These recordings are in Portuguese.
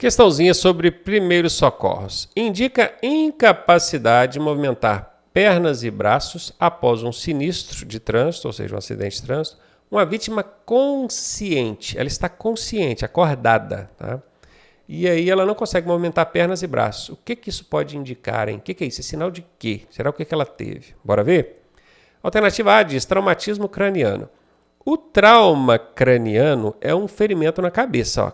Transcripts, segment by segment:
Questãozinha sobre primeiros socorros. Indica incapacidade de movimentar pernas e braços após um sinistro de trânsito, ou seja, um acidente de trânsito. Uma vítima consciente, ela está consciente, acordada, tá? E aí ela não consegue movimentar pernas e braços. O que isso pode indicar, hein? O que é isso? É sinal de quê? Será o que ela teve? Bora ver? Alternativa A diz traumatismo craniano. O trauma craniano é um ferimento na cabeça. Ó.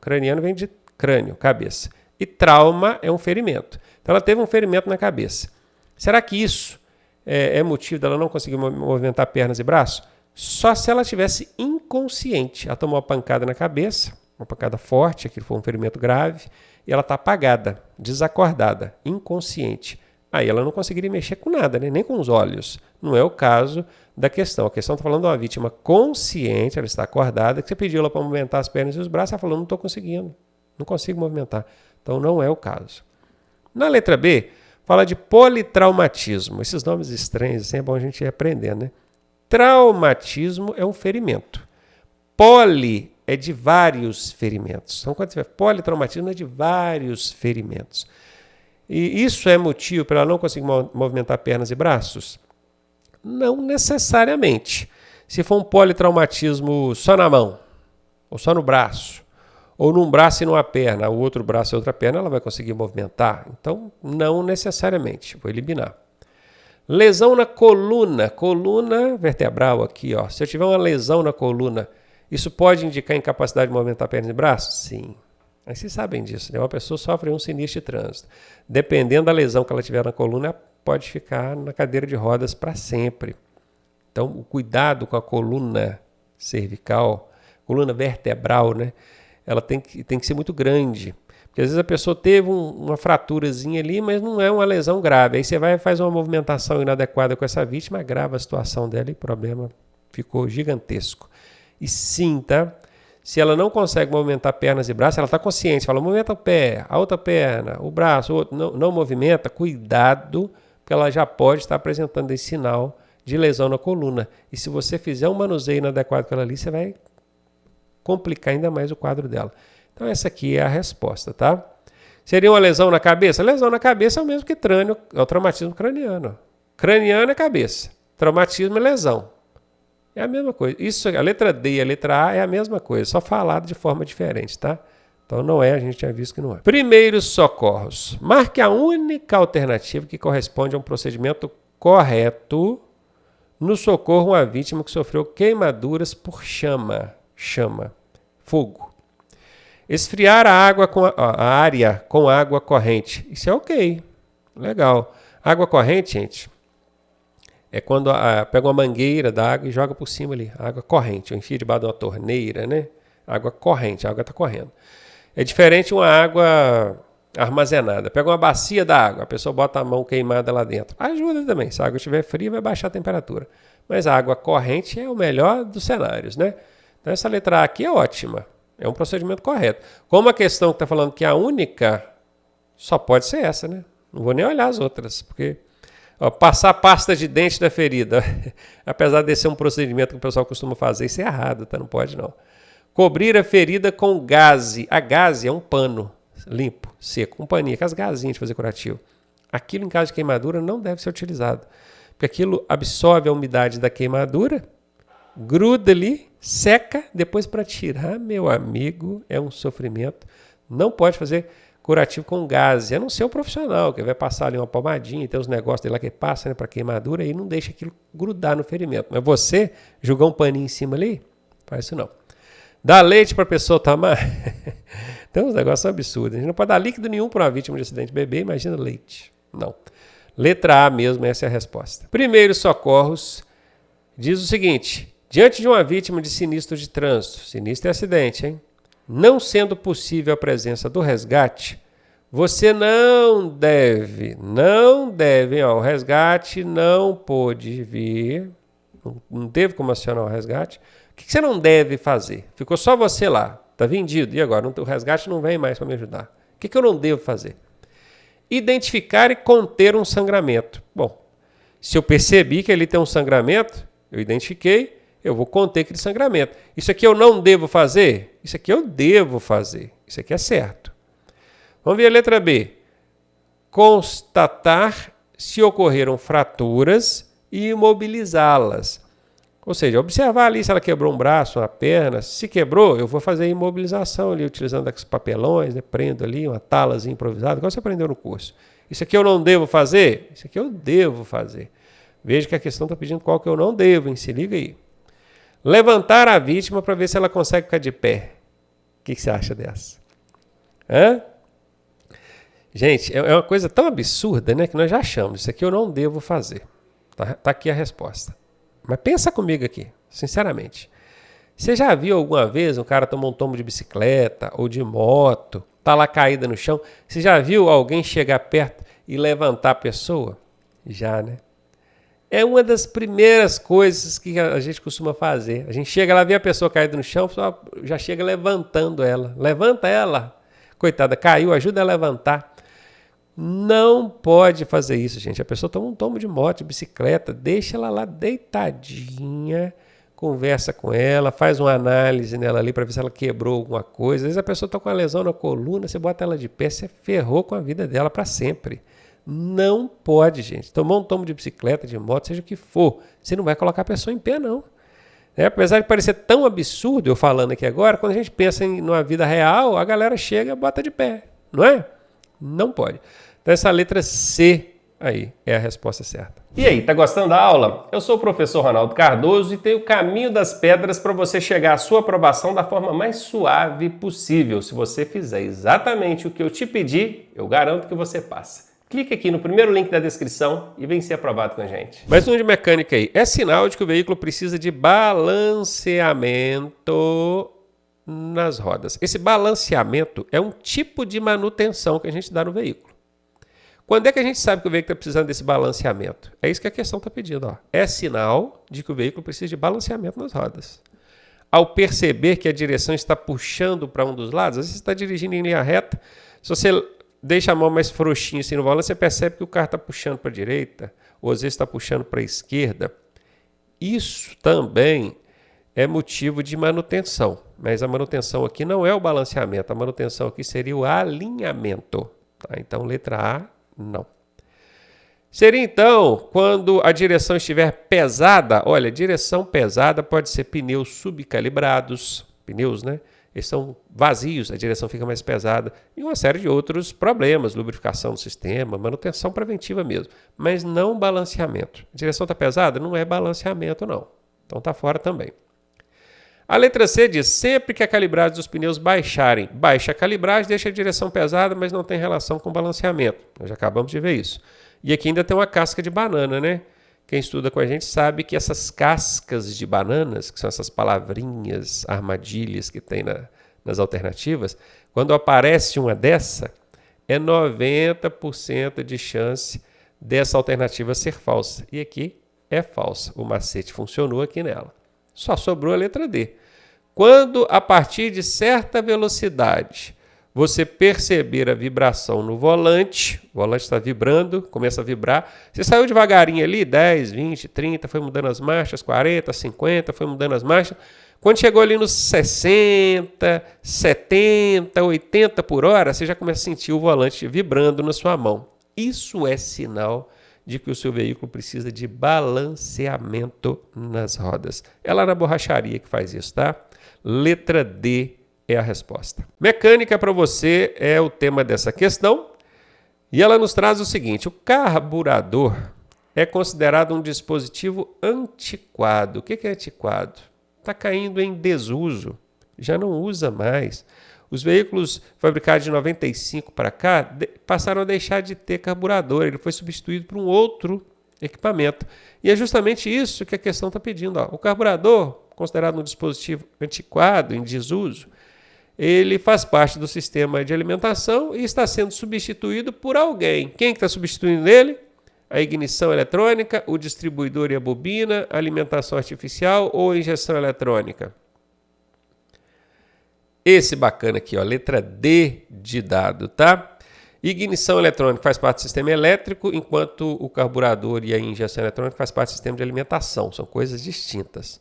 Craniano vem de crânio, cabeça. E trauma é um ferimento. Então ela teve um ferimento na cabeça. Será que isso é motivo dela não conseguir movimentar pernas e braços? Só se ela estivesse inconsciente. Ela tomou uma pancada na cabeça, uma pancada forte, aquilo foi um ferimento grave, e ela está apagada, desacordada, inconsciente. Aí ela não conseguiria mexer com nada, né? Nem com os olhos. Não é o caso da questão. A questão está falando de uma vítima consciente, ela está acordada, que você pediu ela para movimentar as pernas e os braços, ela falou, não estou conseguindo, não consigo movimentar. Então não é o caso. Na letra B, fala de politraumatismo. Esses nomes estranhos, assim é bom a gente ir aprendendo, né? Traumatismo é um ferimento. Poli é de vários ferimentos. Então, quando você fala politraumatismo, é de vários ferimentos. E isso é motivo para ela não conseguir movimentar pernas e braços? Não necessariamente. Se for um politraumatismo só na mão, ou só no braço, ou num braço e numa perna, o outro braço e outra perna, ela vai conseguir movimentar. Então, não necessariamente. Vou eliminar. Lesão na coluna vertebral aqui, ó. Se eu tiver uma lesão na coluna, isso pode indicar incapacidade de movimentar pernas e braços? Sim. Mas vocês sabem disso, né? Uma pessoa sofre um sinistro de trânsito. Dependendo da lesão que ela tiver na coluna, pode ficar na cadeira de rodas para sempre. Então, o cuidado com a coluna cervical, coluna vertebral, né? Ela tem que ser muito grande. Porque às vezes a pessoa teve uma fraturazinha ali, mas não é uma lesão grave. Aí você vai e faz uma movimentação inadequada com essa vítima, agrava a situação dela e o problema ficou gigantesco. E sim, tá? Se ela não consegue movimentar pernas e braços, ela está consciente, fala, movimenta o pé, a outra perna, o braço, o outro, não movimenta, cuidado, porque ela já pode estar apresentando esse sinal de lesão na coluna. E se você fizer um manuseio inadequado com ela ali, você vai complicar ainda mais o quadro dela. Então essa aqui é a resposta, tá? Seria uma lesão na cabeça? Lesão na cabeça é o mesmo que crânio, é o traumatismo craniano. Craniano é cabeça, traumatismo é lesão. É a mesma coisa. Isso, a letra D e a letra A é a mesma coisa, só falado de forma diferente, tá? Então não é, a gente tinha visto que não é. Primeiros socorros. Marque a única alternativa que corresponde a um procedimento correto no socorro a uma vítima que sofreu queimaduras por chama, fogo. Esfriar a área com água corrente. Isso é ok, legal. Água corrente, gente, é quando pega uma mangueira da água e joga por cima ali. Água corrente, ou enfia debaixo de uma torneira, né? Água corrente, a água está correndo. É diferente uma água armazenada. Pega uma bacia da água, a pessoa bota a mão queimada lá dentro. Ajuda também, se a água estiver fria vai baixar a temperatura. Mas a água corrente é o melhor dos cenários, né? Então essa letra A aqui é ótima. É um procedimento correto. Como a questão que está falando que a única, só pode ser essa, né? Não vou nem olhar as outras, porque passar pasta de dente na ferida, apesar de ser um procedimento que o pessoal costuma fazer, isso é errado, tá? Não pode não. Cobrir a ferida com gaze. A gaze é um pano limpo, seco, um paninho, aquelas gazinhas de fazer curativo. Aquilo em caso de queimadura não deve ser utilizado, porque aquilo absorve a umidade da queimadura, gruda ali, seca, depois para tirar, meu amigo, é um sofrimento. Não pode fazer curativo com gaze, a não ser o profissional, que vai passar ali uma pomadinha, tem uns negócios dele lá que passa, né, para queimadura e não deixa aquilo grudar no ferimento. Mas você jogar um paninho em cima ali, faz isso não. Dá leite para a pessoa tomar, tem uns negócios absurdos. A gente não pode dar líquido nenhum para uma vítima de acidente de bebê, imagina leite. Não. Letra A mesmo, essa é a resposta. Primeiros socorros diz o seguinte: diante de uma vítima de sinistro de trânsito, sinistro é acidente, hein? Não sendo possível a presença do resgate, você não deve, ó, o resgate não pôde vir, não teve como acionar o resgate. O que você não deve fazer? Ficou só você lá, está vendido, e agora? O resgate não vem mais para me ajudar. O que eu não devo fazer? Identificar e conter um sangramento. Bom, se eu percebi que ele tem um sangramento, eu identifiquei, eu vou conter aquele sangramento. Isso aqui eu não devo fazer? Isso aqui eu devo fazer. Isso aqui é certo. Vamos ver a letra B. Constatar se ocorreram fraturas e imobilizá-las. Ou seja, observar ali se ela quebrou um braço, uma perna. Se quebrou, eu vou fazer a imobilização ali, utilizando aqueles papelões, né? Prendo ali uma talazinha improvisada, igual você aprendeu no curso. Isso aqui eu não devo fazer? Isso aqui eu devo fazer. Veja que a questão está pedindo qual que eu não devo, hein? Se liga aí. Levantar a vítima para ver se ela consegue ficar de pé. O que você acha dessa? Hã? Gente, é uma coisa tão absurda, né, que nós já achamos. Isso aqui eu não devo fazer. Tá aqui a resposta. Mas pensa comigo aqui, sinceramente. Você já viu alguma vez um cara tomar um tombo de bicicleta ou de moto, tá lá caída no chão? Você já viu alguém chegar perto e levantar a pessoa? Já, né? É uma das primeiras coisas que a gente costuma fazer. A gente chega lá, vê a pessoa caída no chão, já chega levantando ela. Levanta ela. Coitada, caiu, ajuda a levantar. Não pode fazer isso, gente. A pessoa toma um tombo de moto, de bicicleta, deixa ela lá deitadinha, conversa com ela, faz uma análise nela ali para ver se ela quebrou alguma coisa. Às vezes a pessoa está com uma lesão na coluna, você bota ela de pé, você ferrou com a vida dela para sempre. Não pode, gente. Tomou um tombo de bicicleta, de moto, seja o que for, você não vai colocar a pessoa em pé, não. Apesar de parecer tão absurdo eu falando aqui agora, quando a gente pensa numa vida real, a galera chega e bota de pé, não é? Não pode. Então essa letra C aí é a resposta certa. E aí, tá gostando da aula? Eu sou o professor Ronaldo Cardoso e tenho o caminho das pedras para você chegar à sua aprovação da forma mais suave possível. Se você fizer exatamente o que eu te pedi, eu garanto que você passa. Clique aqui no primeiro link da descrição e vem ser aprovado com a gente. Mais um de mecânica aí. É sinal de que o veículo precisa de balanceamento nas rodas. Esse balanceamento é um tipo de manutenção que a gente dá no veículo. Quando é que a gente sabe que o veículo está precisando desse balanceamento? É isso que a questão está pedindo. Ó. É sinal de que o veículo precisa de balanceamento nas rodas. Ao perceber que a direção está puxando para um dos lados, às vezes você está dirigindo em linha reta, se você deixa a mão mais frouxinha assim no volante, você percebe que o carro está puxando para a direita, ou às vezes está puxando para a esquerda. Isso também é motivo de manutenção, mas a manutenção aqui não é o balanceamento, a manutenção aqui seria o alinhamento. Tá? Então, letra A, não. Seria então, quando a direção estiver pesada, olha, direção pesada pode ser pneus subcalibrados, pneus, né? Eles são vazios, a direção fica mais pesada e uma série de outros problemas, lubrificação do sistema, manutenção preventiva mesmo, mas não balanceamento. A direção está pesada? Não é balanceamento, não. Então está fora também. A letra C diz, sempre que a calibragem dos pneus baixarem, baixa a calibragem, deixa a direção pesada, mas não tem relação com balanceamento. Nós já acabamos de ver isso. E aqui ainda tem uma casca de banana, né? Quem estuda com a gente sabe que essas cascas de bananas, que são essas palavrinhas, armadilhas que tem nas alternativas, quando aparece uma dessa, é 90% de chance dessa alternativa ser falsa. E aqui é falsa. O macete funcionou aqui nela. Só sobrou a letra D. Quando, a partir de certa velocidade, você perceber a vibração no volante, o volante está vibrando, começa a vibrar, você saiu devagarinho ali, 10, 20, 30, foi mudando as marchas, 40, 50, foi mudando as marchas. Quando chegou ali nos 60, 70, 80 por hora, você já começa a sentir o volante vibrando na sua mão. Isso é sinal de que o seu veículo precisa de balanceamento nas rodas. É lá na borracharia que faz isso, tá? Letra D é a resposta. Mecânica para você é o tema dessa questão. E ela nos traz o seguinte, o carburador é considerado um dispositivo antiquado. O que é antiquado? Está caindo em desuso, já não usa mais. Os veículos fabricados de 95 para cá passaram a deixar de ter carburador, ele foi substituído por um outro equipamento. E é justamente isso que a questão está pedindo. Ó. O carburador, considerado um dispositivo antiquado, em desuso, ele faz parte do sistema de alimentação e está sendo substituído por alguém. Quem está substituindo ele? A ignição eletrônica, o distribuidor e a bobina, a alimentação artificial ou a injeção eletrônica? Esse bacana aqui, ó, letra D de dado, tá? Ignição eletrônica faz parte do sistema elétrico, enquanto o carburador e a injeção eletrônica faz parte do sistema de alimentação. São coisas distintas.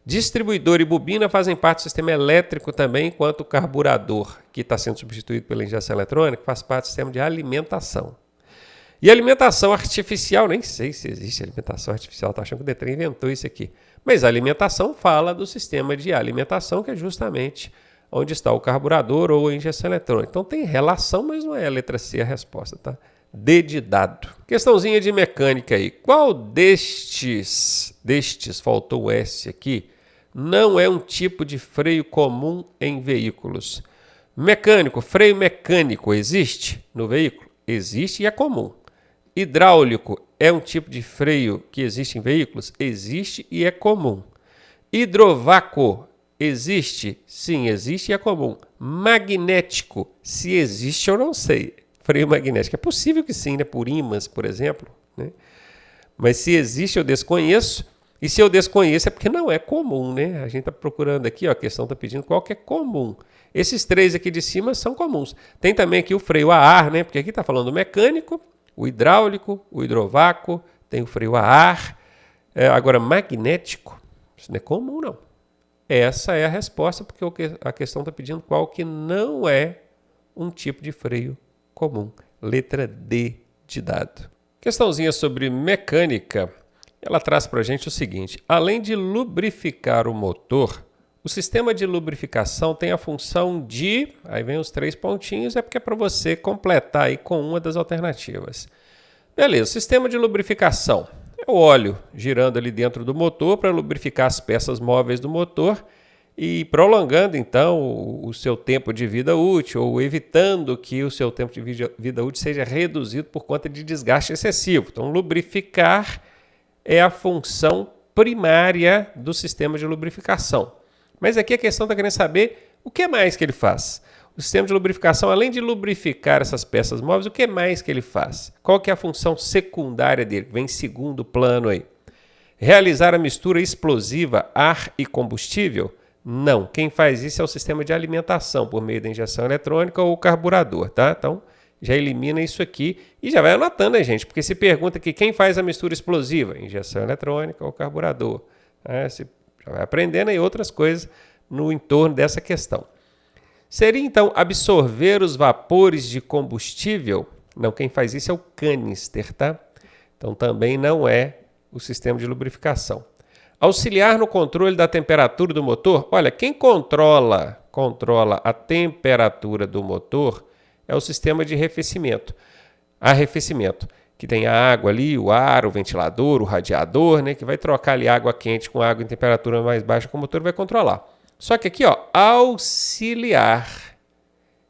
Distribuidor e bobina fazem parte do sistema elétrico também, enquanto o carburador, que está sendo substituído pela injeção eletrônica, faz parte do sistema de alimentação. E alimentação artificial, nem sei se existe alimentação artificial, estou achando que o Detran inventou isso aqui. Mas a alimentação fala do sistema de alimentação, que é justamente onde está o carburador ou a injeção eletrônica. Então tem relação, mas não é a letra C a resposta, tá? D de dado. Questãozinha de mecânica aí. Qual destes, faltou o S aqui, não é um tipo de freio comum em veículos? Mecânico, freio mecânico existe no veículo? Existe e é comum. Hidráulico é um tipo de freio que existe em veículos? Existe e é comum. Hidrovácuo existe? Sim, existe e é comum. Magnético, se existe eu não sei. Freio magnético, é possível que sim, né? Por ímãs, por exemplo. Né? Mas se existe eu desconheço. E se eu desconheço é porque não é comum, né? A gente está procurando aqui, ó, a questão está pedindo qual que é comum. Esses três aqui de cima são comuns. Tem também aqui o freio a ar, né? Porque aqui está falando do mecânico, o hidráulico, o hidrovácuo, tem o freio a ar. Agora, magnético, isso não é comum, não. Essa é a resposta, porque a questão está pedindo qual que não é um tipo de freio comum. Letra D de dado. Questãozinha sobre mecânica. Ela traz para a gente o seguinte: além de lubrificar o motor, o sistema de lubrificação tem a função de... Aí vem os 3 pontinhos, é porque é para você completar aí com uma das alternativas. Beleza, sistema de lubrificação. É o óleo girando ali dentro do motor para lubrificar as peças móveis do motor e prolongando, então, o seu tempo de vida útil ou evitando que o seu tempo de vida útil seja reduzido por conta de desgaste excessivo. Então, lubrificar é a função primária do sistema de lubrificação. Mas aqui a questão está querendo saber o que mais que ele faz. O sistema de lubrificação, além de lubrificar essas peças móveis, o que mais que ele faz? Qual que é a função secundária dele? Vem em segundo plano aí. Realizar a mistura explosiva ar e combustível? Não. Quem faz isso é o sistema de alimentação, por meio da injeção eletrônica ou o carburador, tá? Então, já elimina isso aqui e já vai anotando, né, gente? Porque se pergunta aqui quem faz a mistura explosiva? Injeção eletrônica ou carburador? Você já vai aprendendo aí outras coisas no entorno dessa questão. Seria, então, absorver os vapores de combustível? Não, quem faz isso é o canister, tá? Então, também não é o sistema de lubrificação. Auxiliar no controle da temperatura do motor? Olha, quem controla a temperatura do motor é o sistema de arrefecimento, que tem a água ali, o ar, o ventilador, o radiador, né, que vai trocar ali água quente com água em temperatura mais baixa que o motor vai controlar. Só que aqui, ó, auxiliar.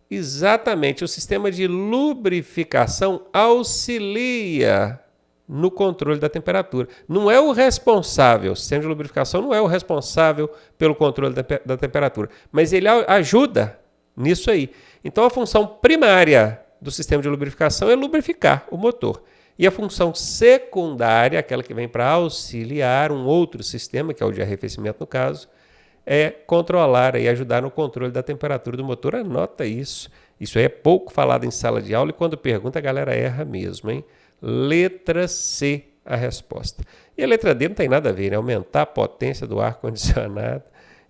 Exatamente, o sistema de lubrificação auxilia no controle da temperatura. Não é o responsável, o sistema de lubrificação não é o responsável pelo controle da temperatura, mas ele ajuda nisso aí. Então a função primária do sistema de lubrificação é lubrificar o motor. E a função secundária, aquela que vem para auxiliar um outro sistema, que é o de arrefecimento no caso, é controlar e ajudar no controle da temperatura do motor. Anota isso. Isso aí é pouco falado em sala de aula e quando pergunta a galera erra mesmo, hein? Letra C a resposta. E a letra D não tem nada a ver, né? Aumentar a potência do ar-condicionado.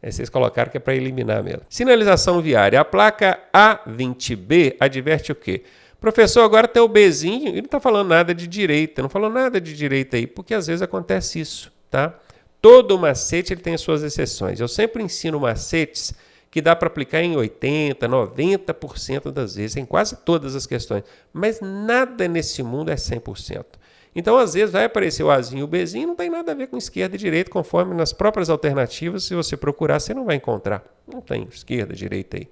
Vocês colocaram que é para eliminar mesmo. Sinalização viária. A placa A20B adverte o quê? Professor, agora tem o Bzinho e não está falando nada de direita. Não falou nada de direita aí, porque às vezes acontece isso, tá? Todo macete ele tem as suas exceções. Eu sempre ensino macetes que dá para aplicar em 80%, 90% das vezes, em quase todas as questões. Mas nada nesse mundo é 100%. Então, às vezes, vai aparecer o Azinho e o Bzinho, não tem nada a ver com esquerda e direita, conforme nas próprias alternativas, se você procurar, você não vai encontrar. Não tem esquerda, direita aí.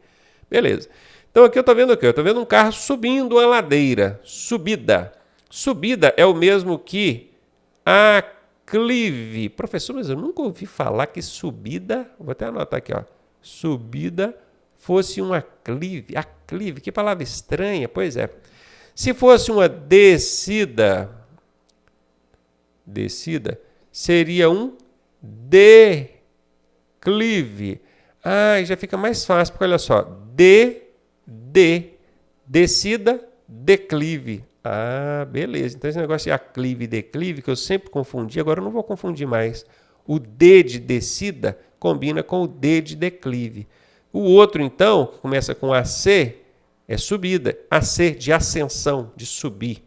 Beleza. Então, aqui eu estou vendo o quê? Eu estou vendo um carro subindo uma ladeira. Subida. Subida é o mesmo que aclive. Professor, mas eu nunca ouvi falar que subida... Vou até anotar aqui, ó. Subida fosse um aclive. Aclive, que palavra estranha. Pois é. Se fosse uma descida seria um declive. Já fica mais fácil, porque olha só. Descida, declive. Beleza. Então esse negócio de aclive e declive, que eu sempre confundi, agora eu não vou confundir mais. O D de descida combina com o D de declive. O outro, então, que começa com AC, é subida. AC de ascensão, de subir.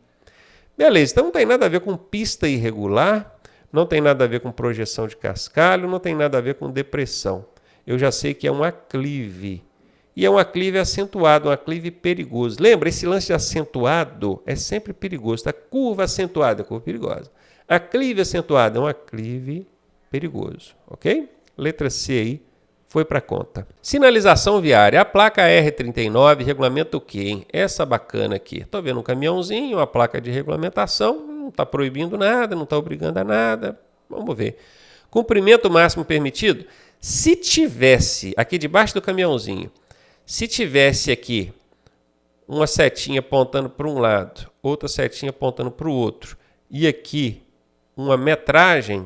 Beleza, então não tem nada a ver com pista irregular, não tem nada a ver com projeção de cascalho, não tem nada a ver com depressão. Eu já sei que é um aclive. E é um aclive acentuado, um aclive perigoso. Lembra, esse lance de acentuado é sempre perigoso. Tá? Curva acentuada é curva perigosa. Aclive acentuado é um aclive perigoso. Ok? Letra C aí foi para conta. Sinalização viária. A placa R39 regulamenta o quê, hein? Essa bacana aqui. Estou vendo um caminhãozinho, uma placa de regulamentação. Não está proibindo nada, não está obrigando a nada. Vamos ver. Comprimento máximo permitido. Se tivesse, aqui debaixo do caminhãozinho, se tivesse aqui uma setinha apontando para um lado, outra setinha apontando para o outro, e aqui uma metragem,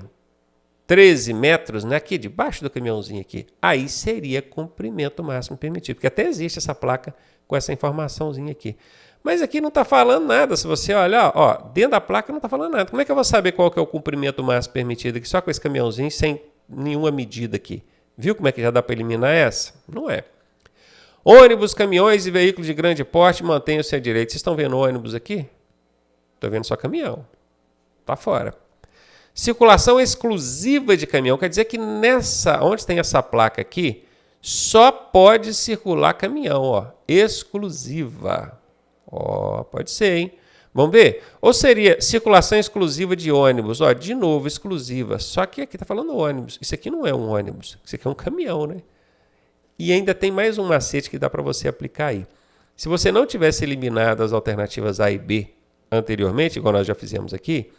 13 metros, né, aqui debaixo do caminhãozinho aqui, aí seria comprimento máximo permitido, porque até existe essa placa com essa informaçãozinha aqui. Mas aqui não está falando nada, se você olhar, ó, dentro da placa não está falando nada. Como é que eu vou saber qual que é o comprimento máximo permitido aqui, só com esse caminhãozinho, sem nenhuma medida aqui? Viu como é que já dá para eliminar essa? Não é. Ônibus, caminhões e veículos de grande porte mantenham-se à direita. Vocês estão vendo ônibus aqui? Estou vendo só caminhão. Está fora. Circulação exclusiva de caminhão. Quer dizer que onde tem essa placa aqui, só pode circular caminhão. Ó, exclusiva. Ó, pode ser, hein? Vamos ver? Ou seria circulação exclusiva de ônibus. Ó, de novo, exclusiva. Só que aqui está falando ônibus. Isso aqui não é um ônibus. Isso aqui é um caminhão, né? E ainda tem mais um macete que dá para você aplicar aí. Se você não tivesse eliminado as alternativas A e B anteriormente, igual nós já fizemos aqui,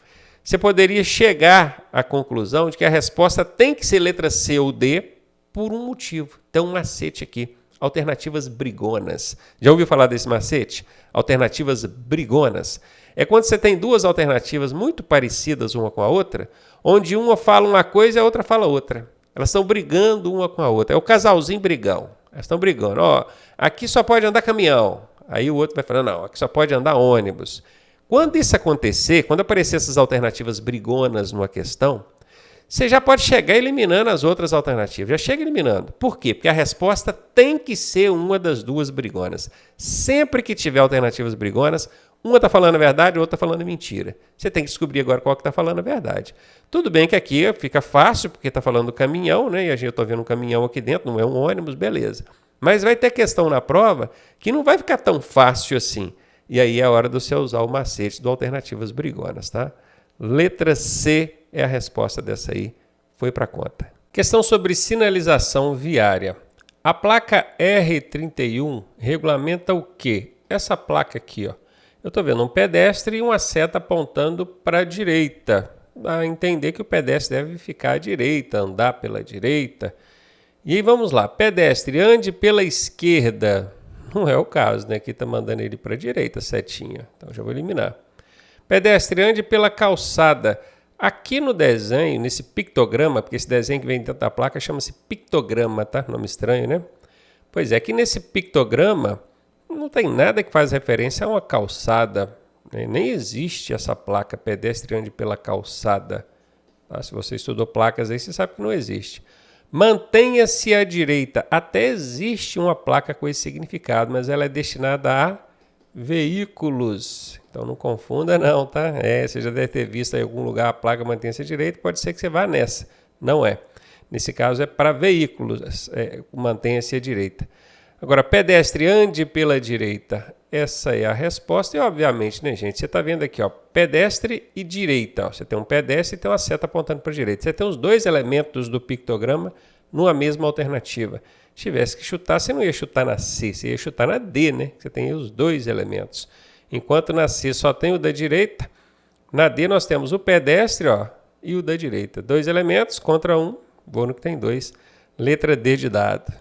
você poderia chegar à conclusão de que a resposta tem que ser letra C ou D por um motivo. Tem um macete aqui. Alternativas brigonas. Já ouviu falar desse macete? Alternativas brigonas. É quando você tem duas alternativas muito parecidas uma com a outra, onde uma fala uma coisa e a outra fala outra. Elas estão brigando uma com a outra. É o casalzinho brigão. Elas estão brigando. Ó, aqui só pode andar caminhão. Aí o outro vai falar, não, aqui só pode andar ônibus. Quando isso acontecer, quando aparecer essas alternativas brigonas numa questão, você já pode chegar eliminando as outras alternativas. Já chega eliminando. Por quê? Porque a resposta tem que ser uma das duas brigonas. Sempre que tiver alternativas brigonas, uma está falando a verdade, a outra está falando a mentira. Você tem que descobrir agora qual que está falando a verdade. Tudo bem que aqui fica fácil, porque está falando do caminhão, né? E a gente está vendo um caminhão aqui dentro, não é um ônibus, beleza. Mas vai ter questão na prova que não vai ficar tão fácil assim. E aí é a hora de você usar o macete do alternativas brigonas, tá? Letra C é a resposta dessa aí. Foi para conta. Questão sobre sinalização viária. A placa R31 regulamenta o quê? Essa placa aqui, ó. Eu estou vendo um pedestre e uma seta apontando para a direita. A entender que o pedestre deve ficar à direita, andar pela direita. E aí vamos lá. Pedestre, ande pela esquerda. Não é o caso, né? Aqui está mandando ele para a direita, setinha. Então já vou eliminar. Pedestre, ande pela calçada. Aqui no desenho, nesse pictograma, porque esse desenho que vem dentro da placa chama-se pictograma, tá? Nome estranho, né? Pois é, aqui nesse pictograma não tem nada que faz referência a uma calçada. Né? Nem existe essa placa pedestre ande pela calçada. Tá? Se você estudou placas aí, você sabe que não existe. Mantenha-se à direita. Até existe uma placa com esse significado, mas ela é destinada a veículos. Então não confunda não, tá? Você já deve ter visto em algum lugar a placa mantenha-se à direita, pode ser que você vá nessa. Não é. Nesse caso é para veículos, mantenha-se à direita. Agora, pedestre, ande pela direita. Essa é a resposta e, obviamente, né, gente? Você está vendo aqui, ó, pedestre e direita. Ó. Você tem um pedestre e tem uma seta apontando para a direita. Você tem os dois elementos do pictograma numa mesma alternativa. Se tivesse que chutar, você não ia chutar na C, você ia chutar na D, né? Você tem os dois elementos. Enquanto na C só tem o da direita, na D nós temos o pedestre, ó, e o da direita. Dois elementos contra um, vou no que tem dois. Letra D de dado.